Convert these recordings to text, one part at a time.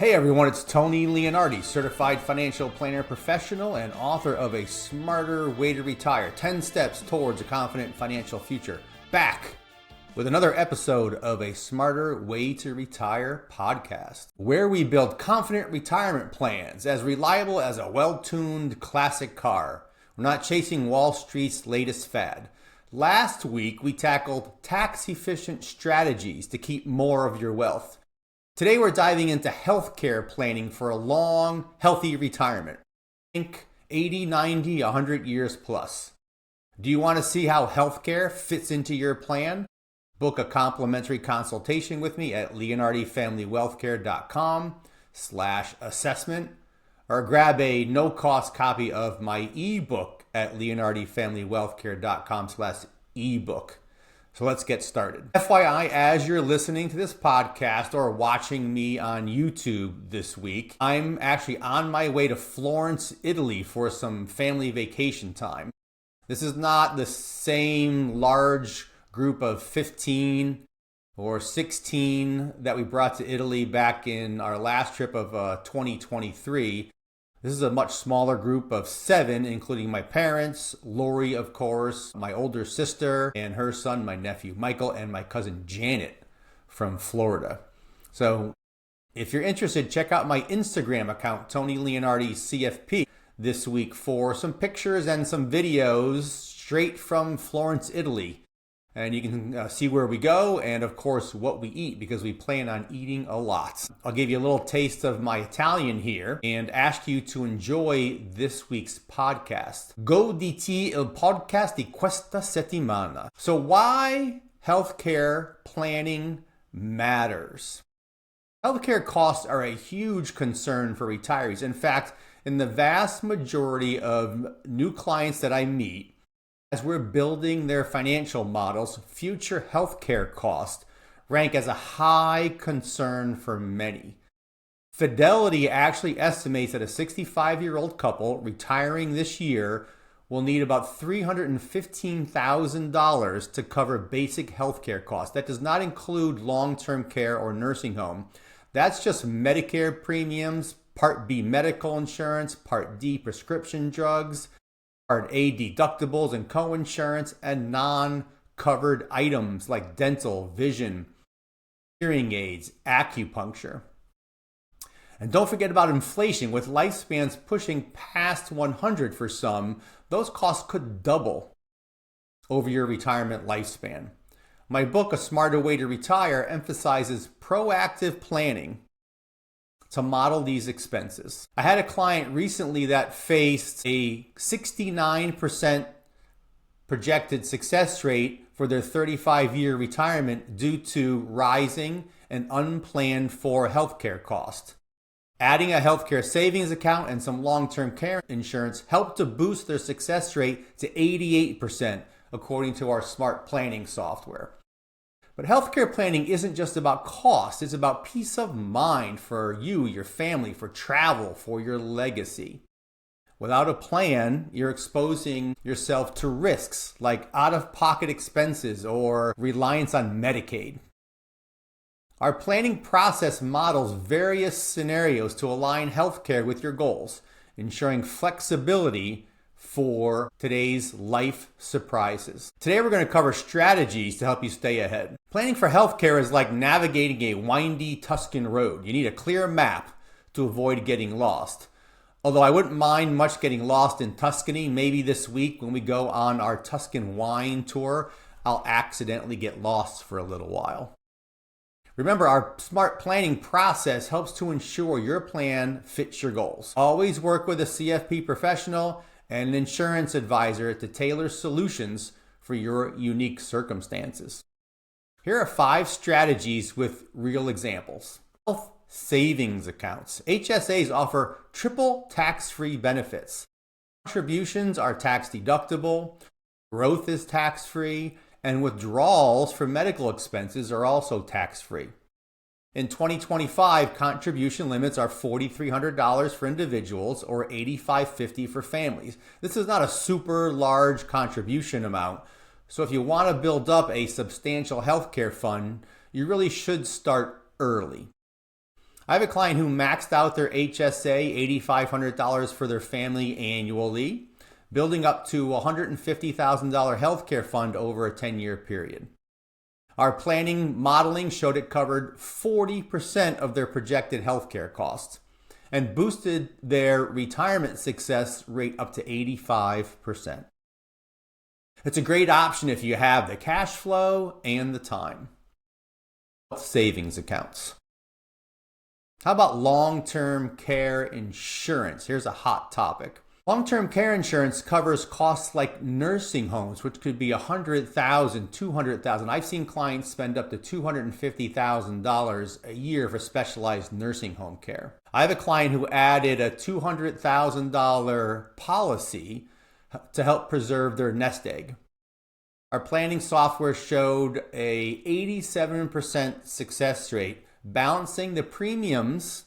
Hey everyone, it's Tony Leonardi, certified financial planner professional and author of A Smarter Way to Retire, 10 Steps Towards a Confident Financial Future. Back with another episode of A Smarter Way to Retire podcast, where we build confident retirement plans as reliable as a well-tuned classic car. We're not chasing Wall Street's latest fad. Last week, we tackled tax-efficient strategies to keep more of your wealth. Today we're diving into healthcare planning for a long, healthy retirement. Think 80, 90, 100 years plus. Do you want to see how healthcare fits into your plan? Book a complimentary consultation with me at leonardifamilywealthcare.com/assessment or grab a no-cost copy of my ebook at leonardifamilywealthcare.com/ebook. So let's get started. FYI, as you're listening to this podcast or watching me on YouTube this week, I'm actually on my way to Florence, Italy for some family vacation time. This is not the same large group of 15 or 16 that we brought to Italy back in our last trip of 2023. This is a much smaller group of 7, including my parents, Lori, of course, my older sister and her son, my nephew Michael, and my cousin Janet from Florida. So if you're interested, check out my Instagram account, Tony Leonardi CFP, this week for some pictures and some videos straight from Florence, Italy. And you can see where we go and, of course, what we eat, because we plan on eating a lot. I'll give you a little taste of my Italian here and ask you to enjoy this week's podcast. Goditi il podcast di questa settimana. So why healthcare planning matters. Healthcare costs are a huge concern for retirees. In fact, in the vast majority of new clients that I meet, as we're building their financial models, future healthcare costs rank as a high concern for many. Fidelity actually estimates that a 65-year-old couple retiring this year will need about $315,000 to cover basic healthcare costs. That does not include long-term care or nursing home. That's just Medicare premiums, Part B medical insurance, Part D prescription drugs, Part A deductibles and coinsurance, and non-covered items like dental, vision, hearing aids, acupuncture. And don't forget about inflation. With lifespans pushing past 100 for some, those costs could double over your retirement lifespan. My book, A Smarter Way to Retire, emphasizes proactive planning to model these expenses. I had a client recently that faced a 69% projected success rate for their 35-year retirement due to rising and unplanned for healthcare costs. Adding a healthcare savings account and some long-term care insurance helped to boost their success rate to 88%, according to our smart planning software. But healthcare planning isn't just about cost. It's about peace of mind for you, your family, for travel, for your legacy. Without a plan, you're exposing yourself to risks like out-of-pocket expenses or reliance on Medicaid. Our planning process models various scenarios to align healthcare with your goals, ensuring flexibility for today's life surprises. Today we're going to cover strategies to help you stay ahead. Planning for healthcare is like navigating a windy Tuscan road. You need a clear map to avoid getting lost. Although I wouldn't mind much getting lost in Tuscany. Maybe this week when we go on our Tuscan wine tour, I'll accidentally get lost for a little while. Remember, our smart planning process helps to ensure your plan fits your goals. Always work with a CFP professional and an insurance advisor to tailor solutions for your unique circumstances. Here are 5 strategies with real examples. Health savings accounts. HSAs offer triple tax-free benefits. Contributions are tax deductible, growth is tax-free, and withdrawals for medical expenses are also tax-free. In 2025, contribution limits are $4,300 for individuals or $8,550 for families. This is not a super large contribution amount, so if you want to build up a substantial healthcare fund, you really should start early. I have a client who maxed out their HSA, $8,500 for their family annually, building up to a $150,000 healthcare fund over a 10-year period. Our planning modeling showed it covered 40% of their projected healthcare costs and boosted their retirement success rate up to 85%. It's a great option if you have the cash flow and the time. Savings accounts. How about long-term care insurance? Here's a hot topic. Long-term care insurance covers costs like nursing homes, which could be $100,000, $200,000. I've seen clients spend up to $250,000 a year for specialized nursing home care. I have a client who added a $200,000 policy to help preserve their nest egg. Our planning software showed a 87% success rate, balancing the premiums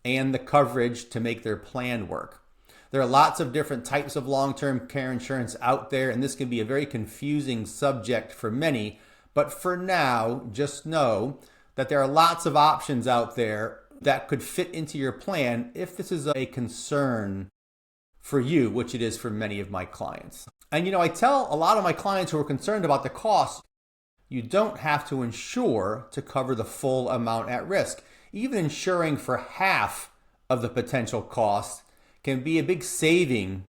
and the coverage to make their plan work. There are lots of different types of long-term care insurance out there, and this can be a very confusing subject for many. But for now, just know that there are lots of options out there that could fit into your plan if this is a concern for you, which it is for many of my clients. And I tell a lot of my clients who are concerned about the cost, you don't have to insure to cover the full amount at risk. Even insuring for half of the potential cost can be a big saving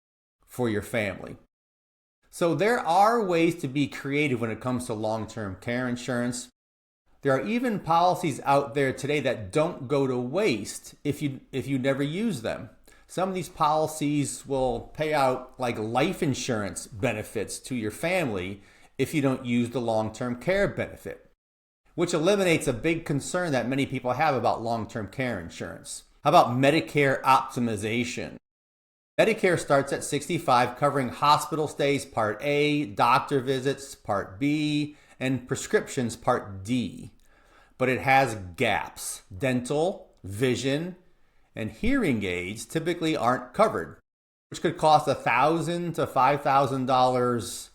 for your family. So there are ways to be creative when it comes to long-term care insurance. There are even policies out there today that don't go to waste if you never use them. Some of these policies will pay out like life insurance benefits to your family if you don't use the long-term care benefit, which eliminates a big concern that many people have about long-term care insurance. How about Medicare optimization? Medicare starts at 65, covering hospital stays, Part A, doctor visits, Part B, and prescriptions, Part D. But it has gaps. Dental, vision, and hearing aids typically aren't covered, which could cost $1,000 to $5,000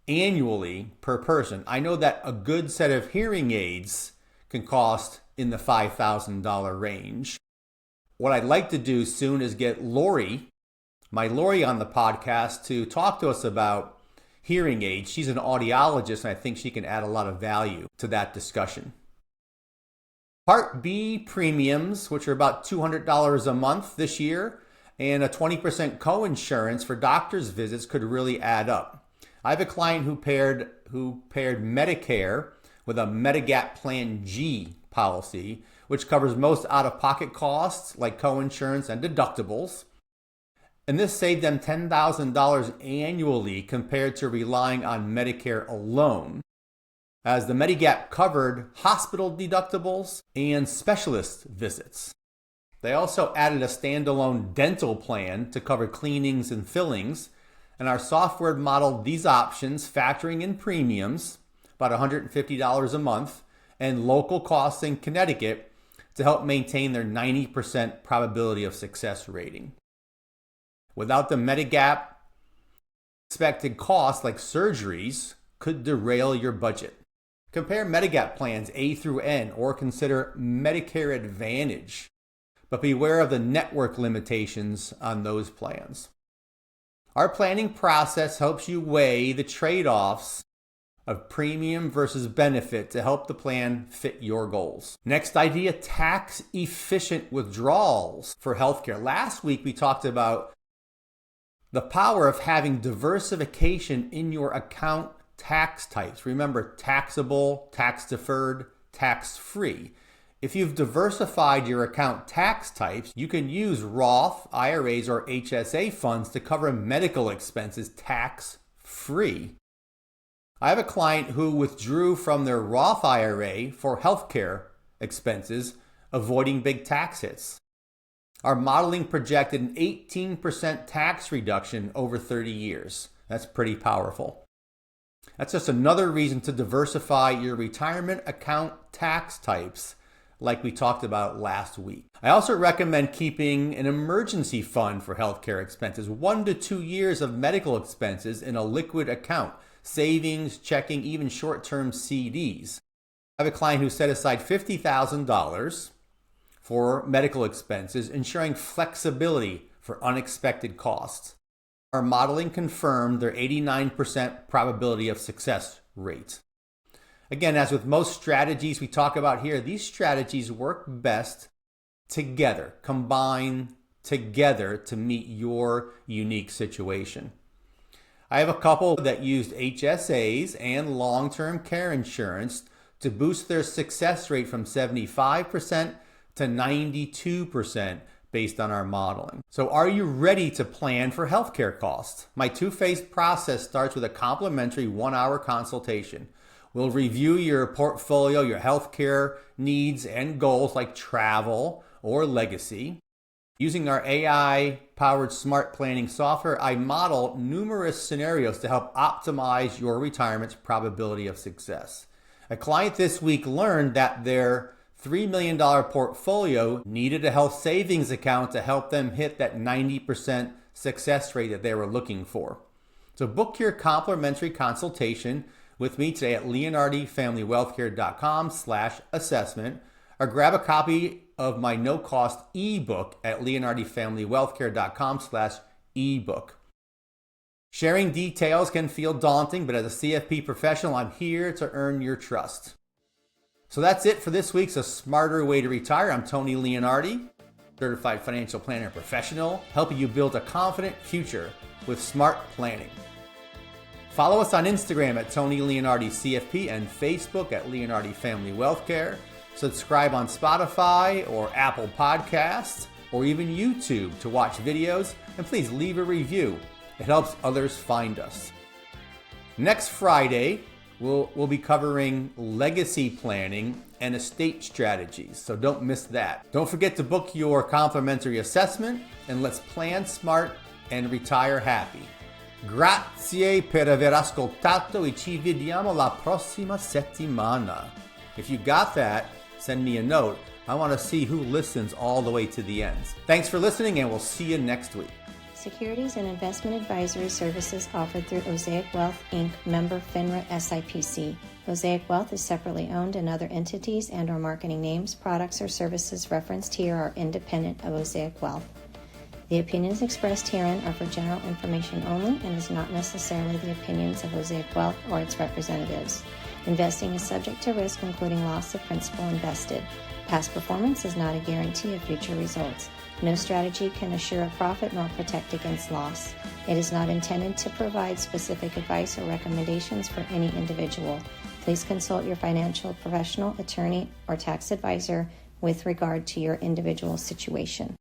annually per person. I know that a good set of hearing aids can cost in the $5,000 range. What I'd like to do soon is get Lori on the podcast to talk to us about hearing aids. She's an audiologist, and I think she can add a lot of value to that discussion. Part B premiums, which are about $200 a month this year, and a 20% co-insurance for doctor's visits could really add up. I have a client who paired Medicare with a Medigap Plan G policy, which covers most out-of-pocket costs like co-insurance and deductibles. And this saved them $10,000 annually compared to relying on Medicare alone, as the Medigap covered hospital deductibles and specialist visits. They also added a standalone dental plan to cover cleanings and fillings, and our software modeled these options factoring in premiums, about $150 a month, and local costs in Connecticut to help maintain their 90% probability of success rating. Without the Medigap, expected costs like surgeries could derail your budget. Compare Medigap plans A through N or consider Medicare Advantage, but beware of the network limitations on those plans. Our planning process helps you weigh the trade-offs of premium versus benefit to help the plan fit your goals. Next idea, tax-efficient withdrawals for healthcare. Last week we talked about the power of having diversification in your account tax types. Remember, taxable, tax-deferred, tax-free. If you've diversified your account tax types, you can use Roth, IRAs, or HSA funds to cover medical expenses tax-free. I have a client who withdrew from their Roth IRA for healthcare expenses, avoiding big tax hits. Our modeling projected an 18% tax reduction over 30 years. That's pretty powerful. That's just another reason to diversify your retirement account tax types like we talked about last week. I also recommend keeping an emergency fund for healthcare expenses, 1 to 2 years of medical expenses in a liquid account, savings, checking, even short-term CDs. I have a client who set aside $50,000 for medical expenses, ensuring flexibility for unexpected costs. Our modeling confirmed their 89% probability of success rate. Again, as with most strategies we talk about here, these strategies work best together, combine together to meet your unique situation. I have a couple that used HSAs and long-term care insurance to boost their success rate from 75% to 92% based on our modeling. So are you ready to plan for healthcare costs? My two-phase process starts with a complimentary 1-hour consultation. We'll review your portfolio, your healthcare needs and goals like travel or legacy. Using our AI-powered smart planning software, I model numerous scenarios to help optimize your retirement's probability of success. A client this week learned that their $3 million portfolio needed a health savings account to help them hit that 90% success rate that they were looking for. So book your complimentary consultation with me today at leonardifamilywealthcare.com/assessment, or grab a copy of my no-cost ebook at leonardifamilywealthcare.com/ebook. Sharing details can feel daunting, but as a CFP professional, I'm here to earn your trust. So that's it for this week's A Smarter Way to Retire. I'm Tony Leonardi, certified financial planner professional, helping you build a confident future with smart planning. Follow us on Instagram at Tony Leonardi CFP and Facebook at Leonardi Family Wealthcare. Subscribe on Spotify or Apple Podcasts or even YouTube to watch videos, and please leave a review. It helps others find us. Next Friday, we'll be covering legacy planning and estate strategies, so don't miss that. Don't forget to book your complimentary assessment, and let's plan smart and retire happy. Grazie per aver ascoltato e ci vediamo la prossima settimana. If you got that, send me a note. I want to see who listens all the way to the end. Thanks for listening, and we'll see you next week. Securities and investment advisory services offered through Osaic Wealth, Inc., member FINRA SIPC. Osaic Wealth is separately owned, and other entities and/or marketing names, products, or services referenced here are independent of Osaic Wealth. The opinions expressed herein are for general information only and is not necessarily the opinions of Osaic Wealth or its representatives. Investing is subject to risk, including loss of principal invested. Past performance is not a guarantee of future results. No strategy can assure a profit nor protect against loss. It is not intended to provide specific advice or recommendations for any individual. Please consult your financial professional, attorney, or tax advisor with regard to your individual situation.